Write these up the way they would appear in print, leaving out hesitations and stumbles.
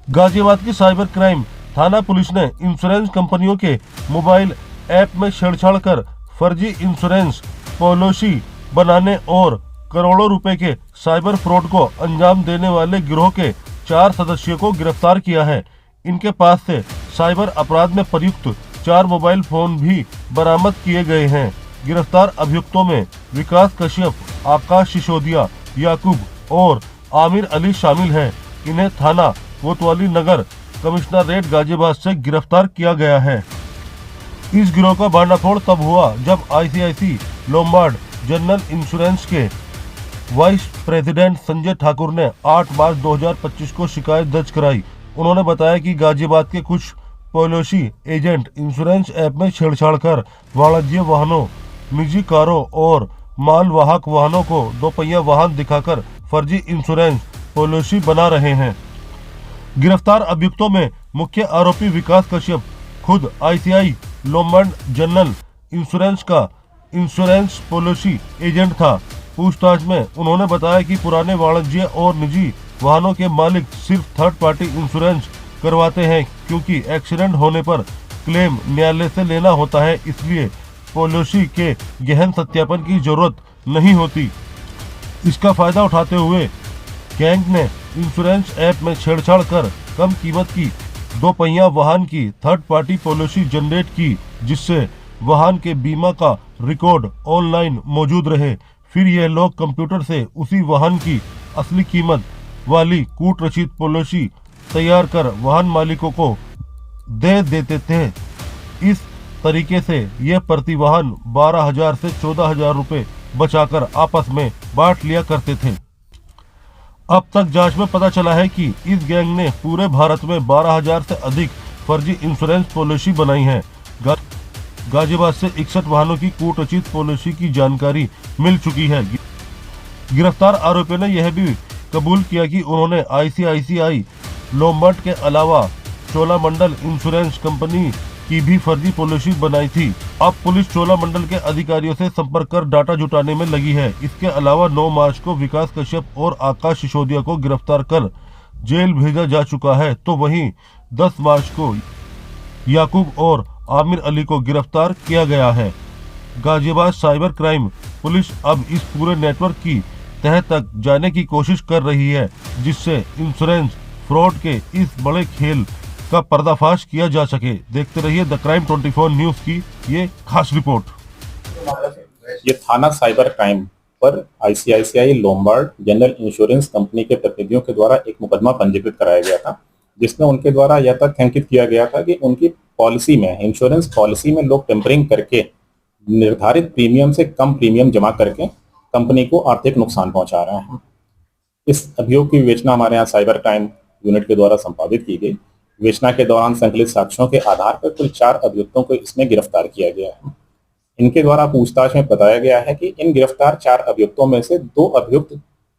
गाजियाबाद की cyber crime थाना police ने इंश्योरेंस कंपनियों के मोबाइल ऐप में छेड़छाड़ कर फर्जी इंश्योरेंस पॉलिसी बनाने और करोड़ों रुपए के साइबर फ्रॉड को अंजाम देने वाले गिरोह के 4 सदस्यों को गिरफ्तार किया है। इनके पास से साइबर अपराध में प्रयुक्त 4 मोबाइल फोन भी बरामद किए गए हैं। गिरफ्तार अभियुक्तों में विकास कश्यप, आकाश सिसोदिया, याकूब और आमिर अली शामिल हैं। इन्हें थाना कोतवाली नगर कमिश्नरेट गाजियाबाद से गिरफ्तार किया गया है। इस गिरोह का भांडाफोड़ तब हुआ जब आईसीआईसी लोम्बार्ड जनरल इंश्योरेंस के वाइस प्रेसिडेंट संजय ठाकुर ने 8 मार्च 2025 को शिकायत दर्ज कराई। उन्होंने बताया कि गाजियाबाद के कुछ पॉलिसी एजेंट इंश्योरेंस ऐप में छेड़छाड़ कर वाणिज्यिक वाहनों, निजी कारों और मालवाहक वाहनों को 2 पहिया वाहन दिखाकर फर्जी इंश्योरेंस पॉलिसी बना रहे हैं। गिरफ्तार अभियुक्तों में मुख्य आरोपी विकास कश्यप खुद आईसीआई लोम्बार्ड जनरल इंश्योरेंस का इंश्योरेंस पॉलिसी एजेंट था। पूछताछ में उन्होंने बताया कि पुराने वाणिज्यिक और निजी वाहनों के मालिक सिर्फ थर्ड पार्टी इंश्योरेंस करवाते हैं, क्योंकि एक्सीडेंट होने पर क्लेम न्यायालय से लेना होता है, इसलिए पॉलिसी के गहन सत्यापन की जरूरत नहीं होती। इसका फायदा उठाते हुए गैंग ने इंश्योरेंस ऐप में छेड़छाड़ कर कम कीमत की 2 पहिया वाहन की थर्ड पार्टी पॉलिसी जनरेट की, जिससे वाहन के बीमा का रिकॉर्ड ऑनलाइन मौजूद रहे। फिर यह लोग कंप्यूटर से उसी वाहन की असली कीमत वाली कूट रसीद पॉलिसी तैयार कर वाहन मालिकों को दे देते थे। इस तरीके से यह प्रति वाहन 12,000 से 14,000 रुपए बचाकर आपस में बांट लिया करते थे। अब तक जांच में पता चला है कि इस गैंग ने पूरे भारत में 12,000 से अधिक फर्जी इंश्योरेंस पॉलिसी बनाई है। गाजियाबाद से 61 वाहनों की कूट रसीद पॉलिसी की जानकारी मिल चुकी है। गिरफ्तार आरोपियों ने यह भी कबूल किया कि उन्होंने आईसीआईसीआई लोम्बार्ड के अलावा चोलामंडल इंश्योरेंस कंपनी की भी फर्जी पॉलिसी बनाई थी। अब पुलिस चोलामंडल के अधिकारियों से संपर्क कर डाटा जुटाने में लगी है। इसके अलावा 9 मार्च को विकास कश्यप और आकाश सिसोदिया को गिरफ्तार कर जेल भेजा जा चुका है, तो वहीं 10 मार्च को याकूब और आमिर अली को गिरफ्तार किया गया है। गाजियाबाद साइबर क्राइम पुलिस अब इस पूरे नेटवर्क की तह तक जाने की कोशिश कर रही है, जिससे इंश्योरेंस फ्रॉड के इस बड़े खेल का पर्दाफाश किया जा सके। देखते रहिए द क्राइम 24 न्यूज की ये खास रिपोर्ट। ये थाना साइबर क्राइम पर ICICI Lombard general insurance company के प्रतिनिधियों के द्वारा एक मुकदमा पंजीकृत कराया गया था, जिसमें उनके द्वारा यह तथ्य अंकित किया गया था कि उनकी पॉलिसी में, इंश्योरेंस पॉलिसी में लोग टेम्परिंग करके निर्धारित प्रीमियम से कम प्रीमियम जमा करके कंपनी को आर्थिक नुकसान पहुंचा रहे हैं। इस अभियोग की विवेचना हमारे यहाँ साइबर क्राइम यूनिट के द्वारा संपादित की गई। विवेचना के दौरान संकलित साक्ष्यों के आधार पर कुल 4 अभियुक्तों को इसमें गिरफ्तार किया गया है। इनके द्वारा पूछताछ में बताया गया है कि इन गिरफ्तार 4 अभियुक्तों में से 2 अभियुक्त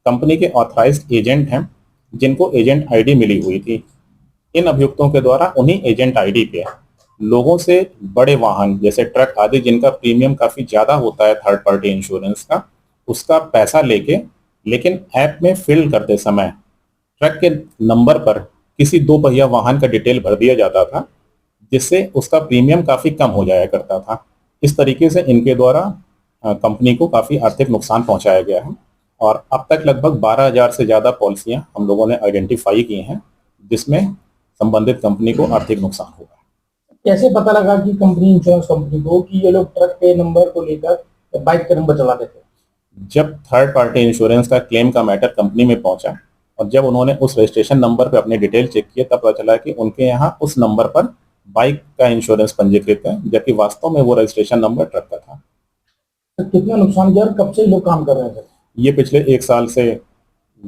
कंपनी के ऑथराइज्ड एजेंट हैं, जिनको एजेंट आईडी मिली हुई थी। इन अभियुक्तों के द्वारा उन्हीं एजेंट आईडी पे लोगों से बड़े वाहन जैसे ट्रक आदि, जिनका प्रीमियम काफी ज्यादा होता है थर्ड पार्टी इंश्योरेंस का, उसका पैसा लेके, लेकिन ऐप में फिल करते समय ट्रक के नंबर पर किसी 2 पहिया वाहन का डिटेल भर दिया जाता था, जिससे उसका प्रीमियम काफी कम हो जाया करता था। इस तरीके से इनके द्वारा कंपनी को काफी आर्थिक नुकसान पहुंचाया गया है और अब तक लगभग 12,000 से ज्यादा पॉलिसियां हम लोगों ने आइडेंटिफाई की हैं, जिसमें संबंधित कंपनी को आर्थिक नुकसान हुआ। कैसे पता लगा कि कंपनी, इंश्योरेंस कंपनी को, कि ये लोग ट्रक के नंबर को लेकर बाइक का नंबर चला देते? जब थर्ड पार्टी इंश्योरेंस का क्लेम का मैटर कंपनी में पहुंचा और जब उन्होंने उस रजिस्ट्रेशन नंबर पे अपने डिटेल चेक किए, तब पता चला कि उनके यहाँ उस नंबर पर बाइक का इंश्योरेंस पंजीकृत है, जबकि वास्तव में वो रजिस्ट्रेशन नंबर ट्रक का था। तो कितना नुकसान किया और कब से लोग काम कर रहे थे? ये पिछले 1 साल से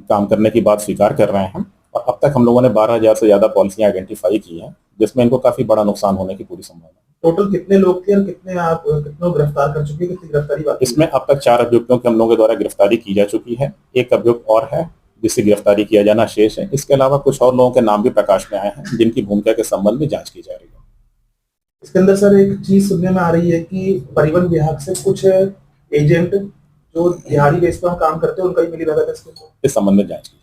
काम करने की बात स्वीकार कर रहे हैं और अब तक हम लोगों ने 12,000 से ज्यादा पॉलिसियां आइडेंटिफाई की हैं, जिसमें इनको काफी बड़ा नुकसान होने की पूरी संभावना है। टोटल कितने लोग थे और कितने गिरफ्तार कर चुके हैं? कितनी गिरफ्तारी बाकी? इसमें अब तक 4 अभियुक्तों की हम लोगों के द्वारा गिरफ्तारी की जा चुकी है। एक अभियुक्त और है जिससे गिरफ्तारी किया जाना शेष है। इसके अलावा कुछ और लोगों के नाम भी प्रकाश में आए हैं, जिनकी भूमिका के संबंध में जांच की जा रही है। इसके अंदर सर एक चीज सुनने में आ रही है कि परिवहन विभाग से कुछ एजेंट जो दिहाड़ी बेस पर काम करते हैं, उनका ही मिली भगत है। इस संबंध में जांच की